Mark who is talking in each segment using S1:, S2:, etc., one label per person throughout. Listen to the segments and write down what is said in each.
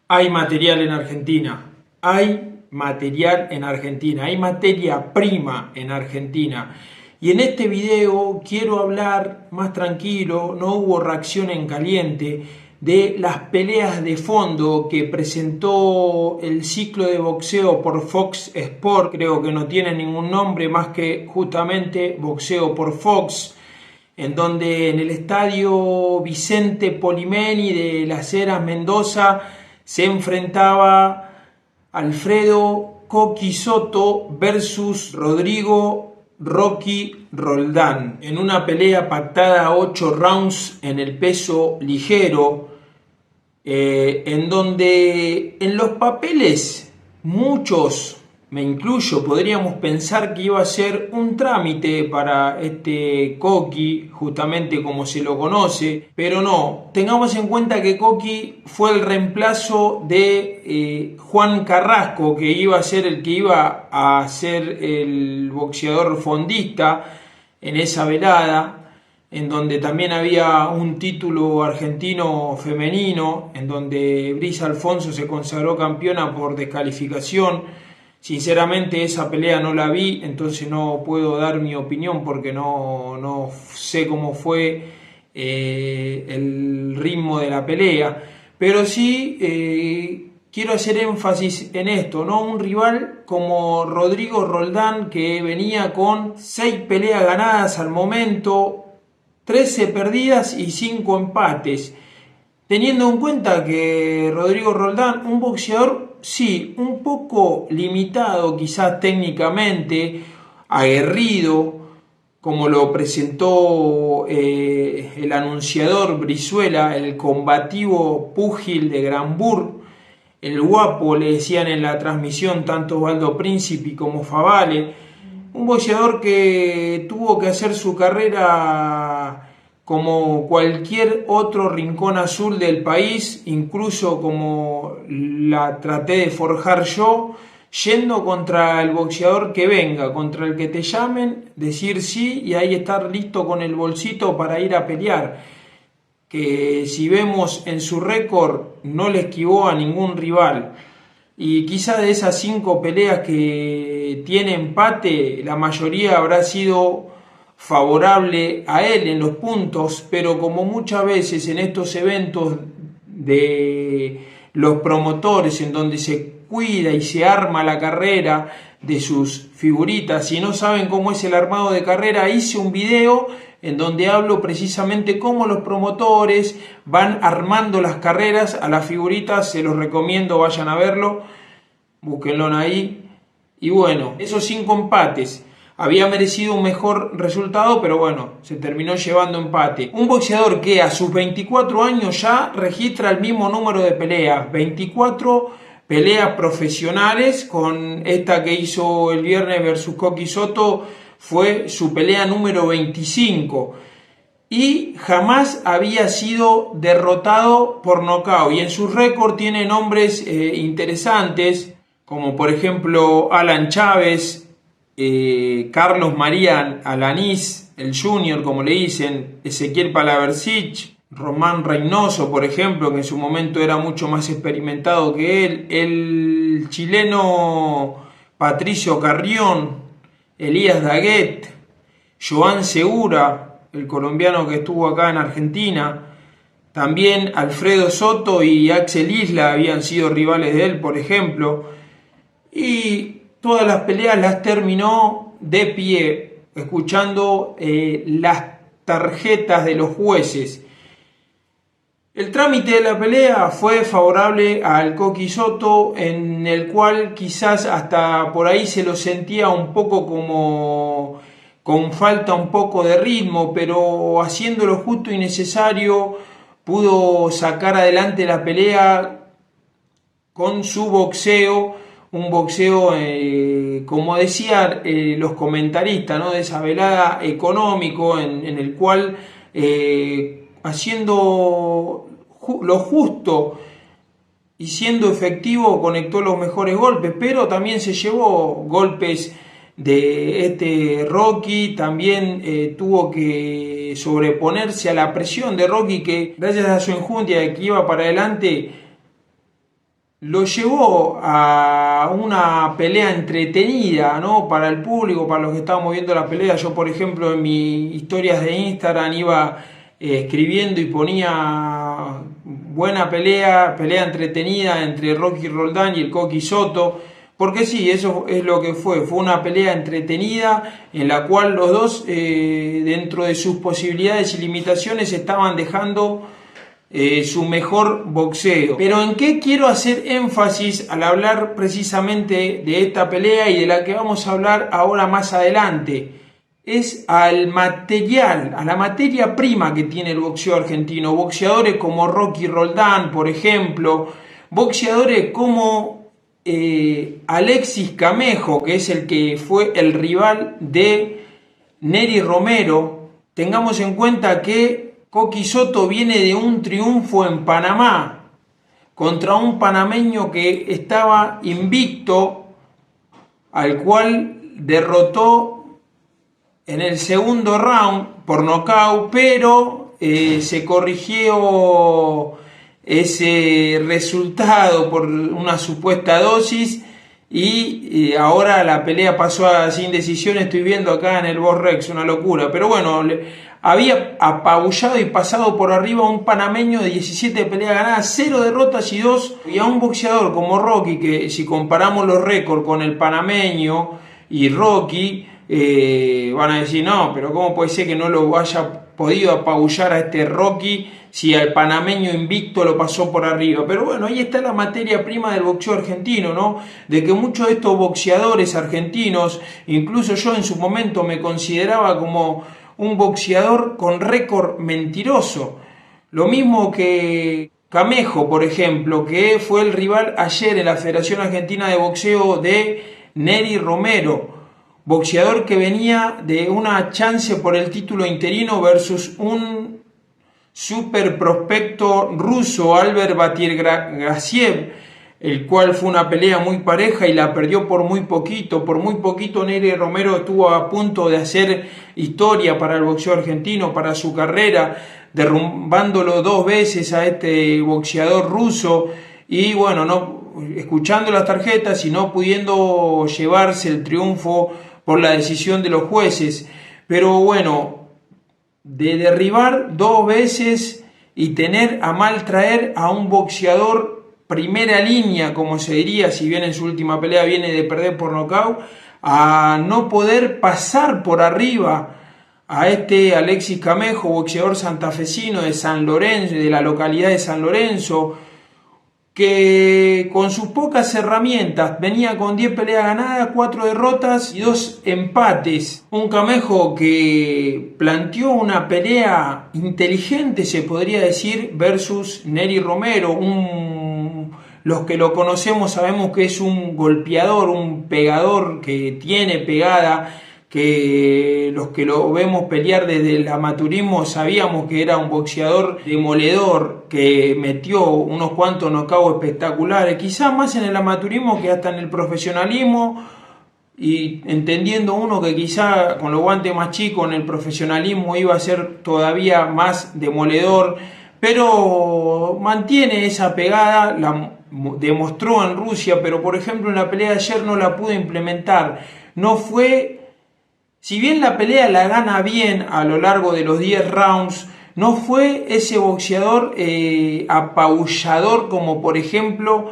S1: Hay material en Argentina, hay material en Argentina, hay materia prima en Argentina. Y en este video quiero hablar más tranquilo, no hubo reacción en caliente, de las peleas de fondo que presentó el ciclo de boxeo por Fox Sport. Creo que no tiene ningún nombre más que justamente Boxeo por Fox, en donde en el estadio Vicente Polimeni de Las Heras, Mendoza, se enfrentaba Alfredo Coqui Soto versus Rodrigo Rocky Roldán, en una pelea pactada a 8 rounds en el peso ligero, en donde en los papeles muchos, me incluyo, podríamos pensar que iba a ser un trámite para este Coqui, justamente como se lo conoce, pero no. Tengamos en cuenta que Coqui fue el reemplazo de Juan Carrasco, que iba a ser el que iba a ser el boxeador fondista en esa velada, en donde también había un título argentino femenino, en donde Brisa Alfonso se consagró campeona por descalificación. Sinceramente esa pelea no la vi, entonces no puedo dar mi opinión porque no sé cómo fue el ritmo de la pelea. Pero sí quiero hacer énfasis en esto, ¿no? Un rival como Rodrigo Roldán, que venía con 6 peleas ganadas al momento, 13 perdidas y 5 empates. Teniendo en cuenta que Rodrigo Roldán, un boxeador, sí, un poco limitado quizás técnicamente, aguerrido, como lo presentó el anunciador Brizuela, el combativo púgil de Granburg, el guapo, le decían en la transmisión tanto Osvaldo Príncipe como Favale, un boxeador que tuvo que hacer su carrera como cualquier otro rincón azul del país, incluso como la traté de forjar yo, yendo contra el boxeador que venga, contra el que te llamen, decir sí y ahí estar listo con el bolsito para ir a pelear. Que si vemos en su récord no le esquivó a ningún rival. Y quizá de esas 5 peleas que tiene empate, la mayoría habrá sido favorable a él en los puntos, pero como muchas veces en estos eventos de los promotores, en donde se cuida y se arma la carrera de sus figuritas, si no saben cómo es el armado de carrera, hice un video en donde hablo precisamente cómo los promotores van armando las carreras a las figuritas. Se los recomiendo, vayan a verlo, búsquenlo ahí. Y bueno, esos 5 empates, había merecido un mejor resultado, pero bueno, se terminó llevando empate. Un boxeador que a sus 24 años ya registra el mismo número de peleas, 24 peleas profesionales, con esta que hizo el viernes versus Coqui Soto, fue su pelea número 25. Y jamás había sido derrotado por nocaut. Y en su récord tiene nombres interesantes, como por ejemplo Alan Chávez, Carlos María Alanís, el Junior, como le dicen, Ezequiel Palaversich, Román Reynoso, por ejemplo, que en su momento era mucho más experimentado que él, el chileno Patricio Carrión, Elías Daguet, Joan Segura, el colombiano que estuvo acá en Argentina, también Alfredo Soto y Axel Isla habían sido rivales de él, por ejemplo, y todas las peleas las terminó de pie, escuchando las tarjetas de los jueces. El trámite de la pelea fue favorable al Coqui Soto, en el cual quizás hasta por ahí se lo sentía un poco como con falta un poco de ritmo, pero haciendo lo justo y necesario pudo sacar adelante la pelea con su boxeo, un boxeo, como decían los comentaristas, ¿no?, de esa velada, económico, en el cual haciendo lo justo y siendo efectivo conectó los mejores golpes, pero también se llevó golpes de este Rocky, también tuvo que sobreponerse a la presión de Rocky, que gracias a su enjundia de que iba para adelante lo llevó a una pelea entretenida, ¿no? Para el público, para los que estábamos viendo la pelea. Yo, por ejemplo, en mis historias de Instagram iba escribiendo y ponía buena pelea, pelea entretenida entre Rocky Roldán y el Coqui Soto. Porque sí, eso es lo que fue una pelea entretenida en la cual los dos, dentro de sus posibilidades y limitaciones, estaban dejando su mejor boxeo. Pero ¿en qué quiero hacer énfasis al hablar precisamente de esta pelea y de la que vamos a hablar ahora más adelante? Es al material, a la materia prima que tiene el boxeo argentino. Boxeadores como Rocky Roldán, por ejemplo, boxeadores como Alexis Camejo, que es el que fue el rival de Nery Romero. Tengamos en cuenta que Coqui Soto viene de un triunfo en Panamá contra un panameño que estaba invicto, al cual derrotó en el segundo round por nocaut, pero se corrigió ese resultado por una supuesta dosis y ahora la pelea pasó a sin decisión. Estoy viendo acá en el Boss Rex, una locura, pero bueno, había apabullado y pasado por arriba a un panameño de 17 peleas ganadas, 0 derrotas y a un boxeador como Rocky, que si comparamos los récords con el panameño y Rocky, van a decir, no, pero ¿cómo puede ser que no lo haya podido apabullar a este Rocky si al panameño invicto lo pasó por arriba? Pero bueno, ahí está la materia prima del boxeo argentino, ¿no? De que muchos de estos boxeadores argentinos, incluso yo en su momento me consideraba como un boxeador con récord mentiroso. Lo mismo que Camejo, por ejemplo, que fue el rival ayer en la Federación Argentina de Boxeo de Nery Romero, boxeador que venía de una chance por el título interino versus un super prospecto ruso, Albert Batirgasiev, el cual fue una pelea muy pareja y la perdió por muy poquito. Por muy poquito Nery Romero estuvo a punto de hacer historia para el boxeo argentino, para su carrera, derrumbándolo 2 veces a este boxeador ruso y bueno, no escuchando las tarjetas y no pudiendo llevarse el triunfo por la decisión de los jueces. Pero bueno, de derribar 2 veces y tener a mal traer a un boxeador primera línea, como se diría, si bien en su última pelea viene de perder por nocaut, a no poder pasar por arriba a este Alexis Camejo, boxeador santafesino de San Lorenzo, de la localidad de San Lorenzo, que con sus pocas herramientas venía con 10 peleas ganadas, 4 derrotas y 2 empates. Un Camejo que planteó una pelea inteligente, se podría decir, versus Nery Romero. Los que lo conocemos sabemos que es un golpeador, un pegador que tiene pegada, que los que lo vemos pelear desde el amateurismo sabíamos que era un boxeador demoledor, que metió unos cuantos knockouts espectaculares, quizás más en el amateurismo que hasta en el profesionalismo, y entendiendo uno que quizá con los guantes más chicos en el profesionalismo iba a ser todavía más demoledor, pero mantiene esa pegada, la demostró en Rusia, pero por ejemplo en la pelea de ayer no la pudo implementar. No fue, si bien la pelea la gana bien a lo largo de los 10 rounds, no fue ese boxeador apabullador como por ejemplo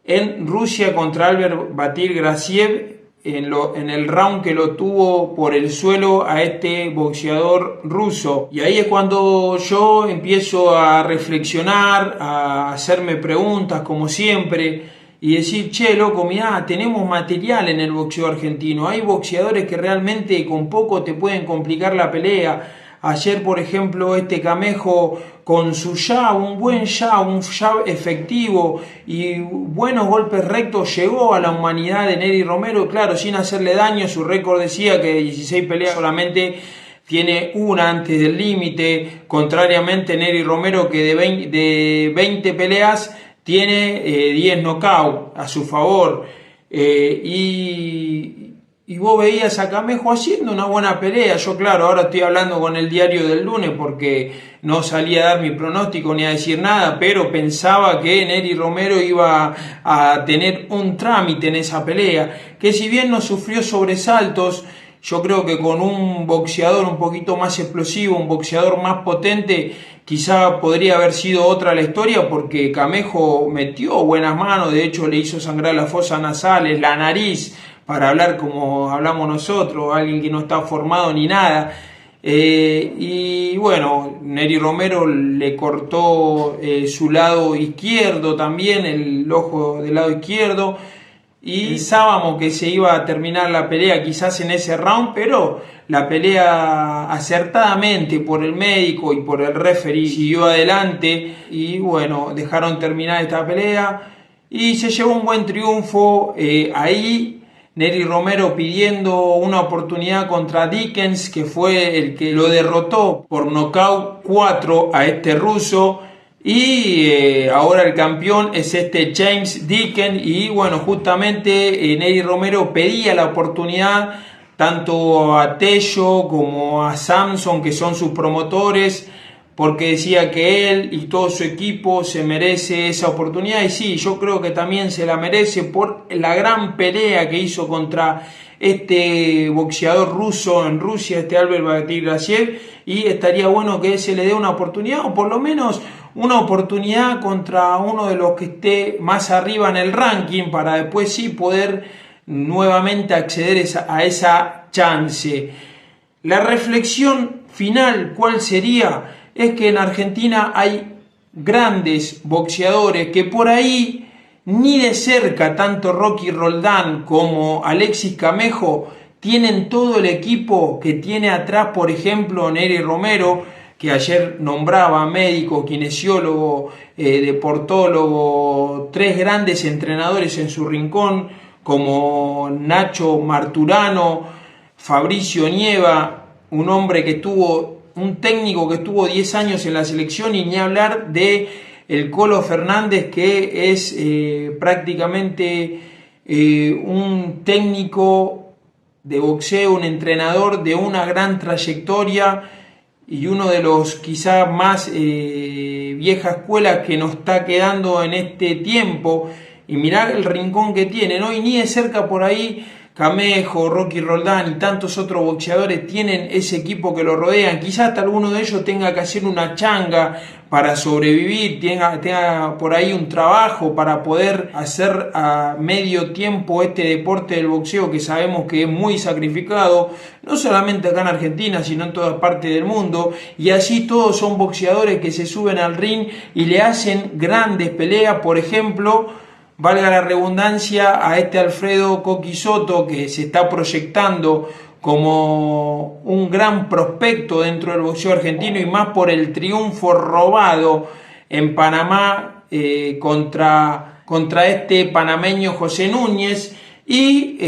S1: en Rusia contra Albert Batirgasiev en el round que lo tuvo por el suelo a este boxeador ruso. Y ahí es cuando yo empiezo a reflexionar, a hacerme preguntas como siempre y decir, che, loco, mirá, tenemos material en el boxeo argentino, hay boxeadores que realmente con poco te pueden complicar la pelea. Ayer, por ejemplo, este Camejo con su jab, un buen jab, un jab efectivo y buenos golpes rectos, llegó a la humanidad de Nery Romero, claro, sin hacerle daño. Su récord decía que de 16 peleas solamente tiene una antes del límite, contrariamente Nery Romero que de 20 peleas tiene 10 knockouts a su favor. Y y vos veías a Camejo haciendo una buena pelea. Yo, claro, ahora estoy hablando con el diario del lunes porque no salí a dar mi pronóstico ni a decir nada, pero pensaba que Nery Romero iba a tener un trámite en esa pelea, que si bien no sufrió sobresaltos, yo creo que con un boxeador un poquito más explosivo, un boxeador más potente, quizá podría haber sido otra la historia, porque Camejo metió buenas manos, de hecho le hizo sangrar las fosas nasales, la nariz, para hablar como hablamos nosotros, alguien que no está formado ni nada. Y bueno, Nery Romero le cortó su lado izquierdo también, el ojo del lado izquierdo, y pensábamos que se iba a terminar la pelea quizás en ese round, pero la pelea acertadamente por el médico y por el referee siguió adelante y bueno, dejaron terminar esta pelea y se llevó un buen triunfo. Ahí Nery Romero pidiendo una oportunidad contra Dickens, que fue el que lo derrotó por nocaut 4 a este ruso. Y ahora el campeón es este James Dickens. Y bueno, justamente Nery Romero pedía la oportunidad tanto a Tello como a Samson, que son sus promotores, porque decía que él y todo su equipo se merece esa oportunidad, y sí, yo creo que también se la merece por la gran pelea que hizo contra este boxeador ruso en Rusia, este Albert Batirasiev, y estaría bueno que se le dé una oportunidad, o por lo menos una oportunidad contra uno de los que esté más arriba en el ranking, para después sí poder nuevamente acceder a esa chance. La reflexión final, ¿cuál sería? Es que en Argentina hay grandes boxeadores que por ahí ni de cerca, tanto Rocky Roldán como Alexis Camejo, tienen todo el equipo que tiene atrás, por ejemplo, Nery Romero, que ayer nombraba médico, kinesiólogo, deportólogo, 3 grandes entrenadores en su rincón, como Nacho Marturano, Fabricio Nieva, un técnico que estuvo 10 años en la selección, y ni hablar de el Colo Fernández, que es prácticamente un técnico de boxeo, un entrenador de una gran trayectoria y uno de los quizás más vieja escuela que nos está quedando en este tiempo. Y mirá el rincón que tiene, ¿no? Y ni de cerca por ahí Camejo, Rocky Roldán y tantos otros boxeadores tienen ese equipo que lo rodean. Quizás hasta alguno de ellos tenga que hacer una changa para sobrevivir, tenga por ahí un trabajo para poder hacer a medio tiempo este deporte del boxeo, que sabemos que es muy sacrificado, no solamente acá en Argentina, sino en todas partes del mundo. Y así todos son boxeadores que se suben al ring y le hacen grandes peleas. Por ejemplo, valga la redundancia, a este Alfredo Coqui Soto, que se está proyectando como un gran prospecto dentro del boxeo argentino, y más por el triunfo robado en Panamá contra este panameño José Núñez. Y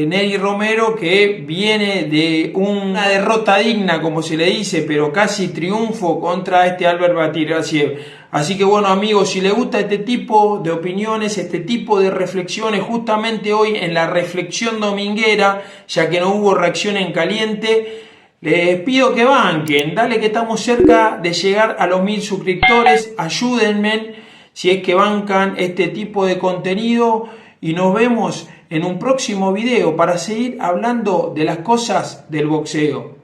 S1: Nery Romero, que viene de una derrota digna, como se le dice, pero casi triunfo contra este Albert Batirasiev. Así que bueno, amigos, si les gusta este tipo de opiniones, este tipo de reflexiones, justamente hoy en la reflexión dominguera, ya que no hubo reacción en caliente, les pido que banquen, dale que estamos cerca de llegar a los 1000 suscriptores, ayúdenme si es que bancan este tipo de contenido, y nos vemos en un próximo video para seguir hablando de las cosas del boxeo.